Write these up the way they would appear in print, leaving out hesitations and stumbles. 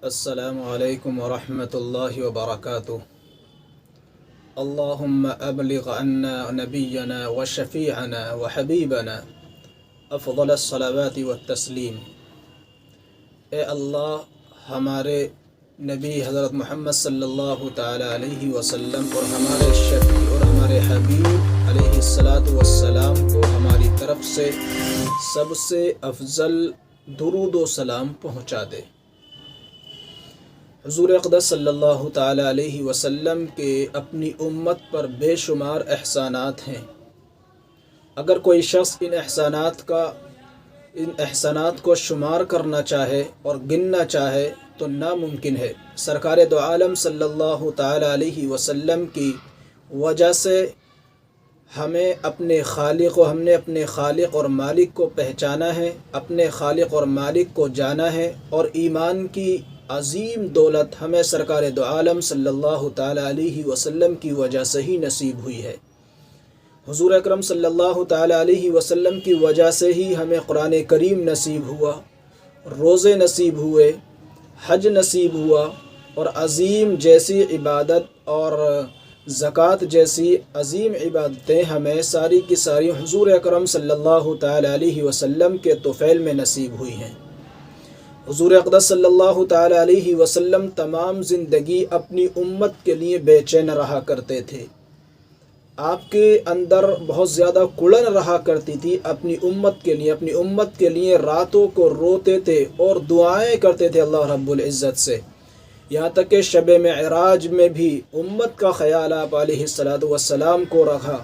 السلام علیکم ورحمۃ اللہ وبرکاتہ۔ اللہم ابلغ عنا نبینا وشفیعنا وحبیبنا افضل الصلوات والتسلیم۔ اے اللہ، ہمارے نبی حضرت محمد صلی اللہ تعالی علیہ وسلم اور ہمارے شفیع اور ہمارے حبیب علیہ الصلاۃ والسلام کو ہماری طرف سے سب سے افضل درود و سلام پہنچا دے۔ حضور اقدس صلی اللہ تعالی علیہ وسلم کے اپنی امت پر بے شمار احسانات ہیں۔ اگر کوئی شخص ان احسانات کو شمار کرنا چاہے اور گننا چاہے تو ناممکن ہے۔ سرکار دو عالم صلی اللہ تعالی علیہ وسلم کی وجہ سے ہم نے اپنے خالق اور مالک کو پہچانا ہے، اپنے خالق اور مالک کو جانا ہے، اور ایمان کی عظیم دولت ہمیں سرکار دو عالم صلی اللہ تعالی علیہ وسلم کی وجہ سے ہی نصیب ہوئی ہے۔ حضور اکرم صلی اللہ تعالی علیہ وسلم کی وجہ سے ہی ہمیں قرآن کریم نصیب ہوا، روزے نصیب ہوئے، حج نصیب ہوا، اور عظیم جیسی عبادت اور زکوٰۃ جیسی عظیم عبادتیں ہمیں ساری کی ساری حضور اکرم صلی اللہ تعالی علیہ وسلم کے طفیل میں نصیب ہوئی ہیں۔ حضور اقدس صلی اللہ تعالی علیہ وسلم تمام زندگی اپنی امت کے لیے بے چین رہا کرتے تھے۔ آپ کے اندر بہت زیادہ کڑن رہا کرتی تھی اپنی امت کے لیے راتوں کو روتے تھے اور دعائیں کرتے تھے اللہ رب العزت سے، یہاں تک کہ شب معراج میں بھی امت کا خیال آپ علیہ الصلاۃ والسلام کو رکھا۔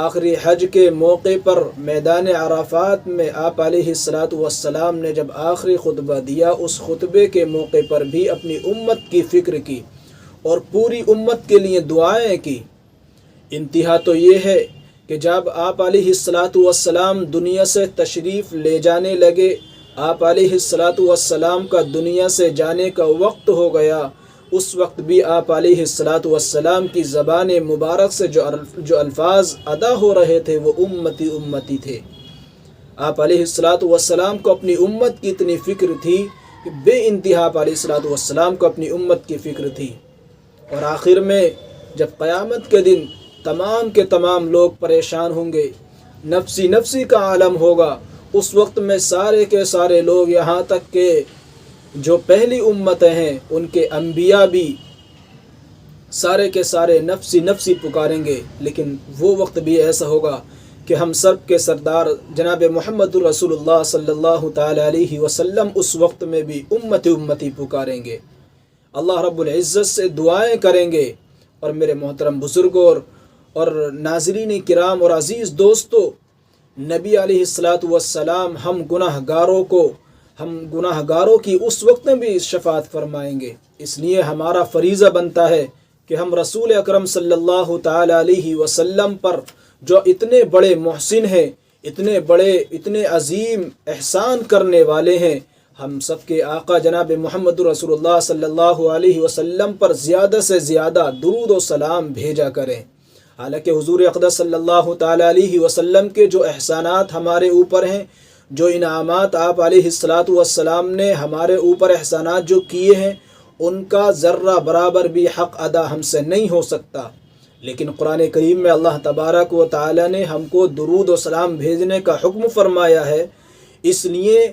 آخری حج کے موقع پر میدان عرفات میں آپ علیہ الصلاۃ والسلام نے جب آخری خطبہ دیا، اس خطبے کے موقع پر بھی اپنی امت کی فکر کی اور پوری امت کے لیے دعائیں کی۔ انتہا تو یہ ہے کہ جب آپ علیہ الصلاۃ والسلام دنیا سے تشریف لے جانے لگے، آپ علیہ الصلاۃ والسلام کا دنیا سے جانے کا وقت ہو گیا، اس وقت بھی آپ علیہ الصلاۃ والسلام کی زبان مبارک سے جو الفاظ ادا ہو رہے تھے وہ امتی امتی تھے۔ آپ علیہ الصلاۃ والسلام کو اپنی امت کی اتنی فکر تھی کہ بے انتہا آپ علیہ الصلاۃ والسلام کو اپنی امت کی فکر تھی۔ اور آخر میں جب قیامت کے دن تمام کے تمام لوگ پریشان ہوں گے، نفسی نفسی کا عالم ہوگا، اس وقت میں سارے کے سارے لوگ، یہاں تک کہ جو پہلی امتیں ہیں ان کے انبیاء بھی سارے کے سارے نفسی نفسی پکاریں گے۔ لیکن وہ وقت بھی ایسا ہوگا کہ ہم سب کے سردار جناب محمد الرسول اللہ صلی اللہ تعالی علیہ وسلم اس وقت میں بھی امتی امتی پکاریں گے، اللہ رب العزت سے دعائیں کریں گے۔ اور میرے محترم بزرگوں اور ناظرین کرام اور عزیز دوستو، نبی علیہ الصلاۃ والسلام ہم گناہ گاروں کی اس وقت میں بھی شفاعت فرمائیں گے۔ اس لیے ہمارا فریضہ بنتا ہے کہ ہم رسول اکرم صلی اللہ تعالی علیہ وسلم پر جو اتنے بڑے محسن ہیں، اتنے عظیم احسان کرنے والے ہیں، ہم سب کے آقا جناب محمد رسول اللہ صلی اللہ علیہ وسلم پر زیادہ سے زیادہ درود و سلام بھیجا کریں۔ حالانکہ حضور اقدس صلی اللہ تعالی علیہ وسلم کے جو احسانات ہمارے اوپر ہیں، جو انعامات آپ علیہ الصلاۃ والسلام نے ہمارے اوپر احسانات جو کیے ہیں، ان کا ذرہ برابر بھی حق ادا ہم سے نہیں ہو سکتا۔ لیکن قرآن کریم میں اللہ تبارک و تعالی نے ہم کو درود و سلام بھیجنے کا حکم فرمایا ہے، اس لیے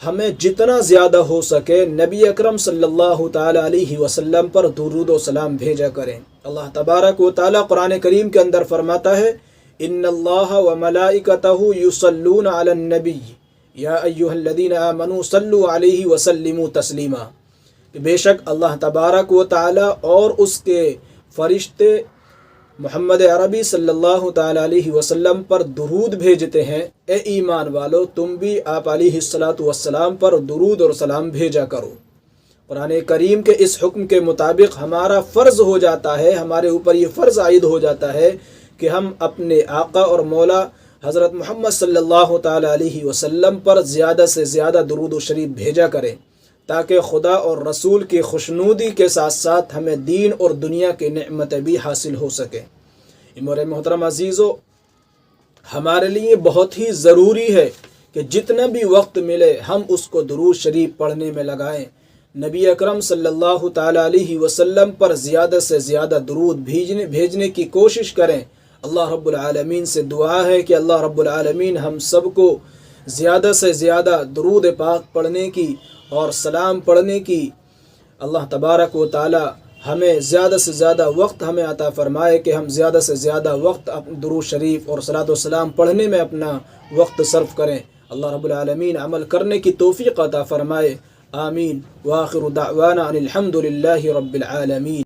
ہمیں جتنا زیادہ ہو سکے نبی اکرم صلی اللہ تعالی علیہ وسلم پر درود و سلام بھیجا کریں۔ اللہ تبارک و تعالی قرآن کریم کے اندر فرماتا ہے، ان اللہ وملائکتہ یصلون علی النبی یا ایھا الذین آمنوا صلوا علیہ وسلموا تسلیما، کہ بے شک اللہ تبارک و تعالی اور اس کے فرشتے محمد عربی صلی اللہ تعالی علیہ وسلم پر درود بھیجتے ہیں۔ اے ایمان والو، تم بھی آپ علیہ الصلاۃ والسلام پر درود اور سلام بھیجا کرو۔ قرآن کریم کے اس حکم کے مطابق ہمارا فرض ہو جاتا ہے، ہمارے اوپر یہ فرض عائد ہو جاتا ہے کہ ہم اپنے آقا اور مولا حضرت محمد صلی اللہ تعالی علیہ وسلم پر زیادہ سے زیادہ درود و شریف بھیجا کریں، تاکہ خدا اور رسول کی خوشنودی کے ساتھ ساتھ ہمیں دین اور دنیا کی نعمتیں بھی حاصل ہو سکیں۔ میرے محترم عزیزو، ہمارے لیے بہت ہی ضروری ہے کہ جتنا بھی وقت ملے ہم اس کو درود شریف پڑھنے میں لگائیں، نبی اکرم صلی اللہ تعالیٰ علیہ وسلم پر زیادہ سے زیادہ درود بھیجنے کی کوشش کریں۔ اللہ رب العالمین سے دعا ہے کہ اللہ رب العالمین ہم سب کو زیادہ سے زیادہ درود پاک پڑھنے کی اور سلام پڑھنے کی اللہ تبارک و تعالی ہمیں زیادہ سے زیادہ وقت ہمیں عطا فرمائے کہ ہم زیادہ سے زیادہ وقت درود شریف اور صلاۃ و سلام پڑھنے میں اپنا وقت صرف کریں۔ اللہ رب العالمین عمل کرنے کی توفیق عطا فرمائے۔ آمین۔ وآخر دعوانا ان الحمد للہ رب العالمین۔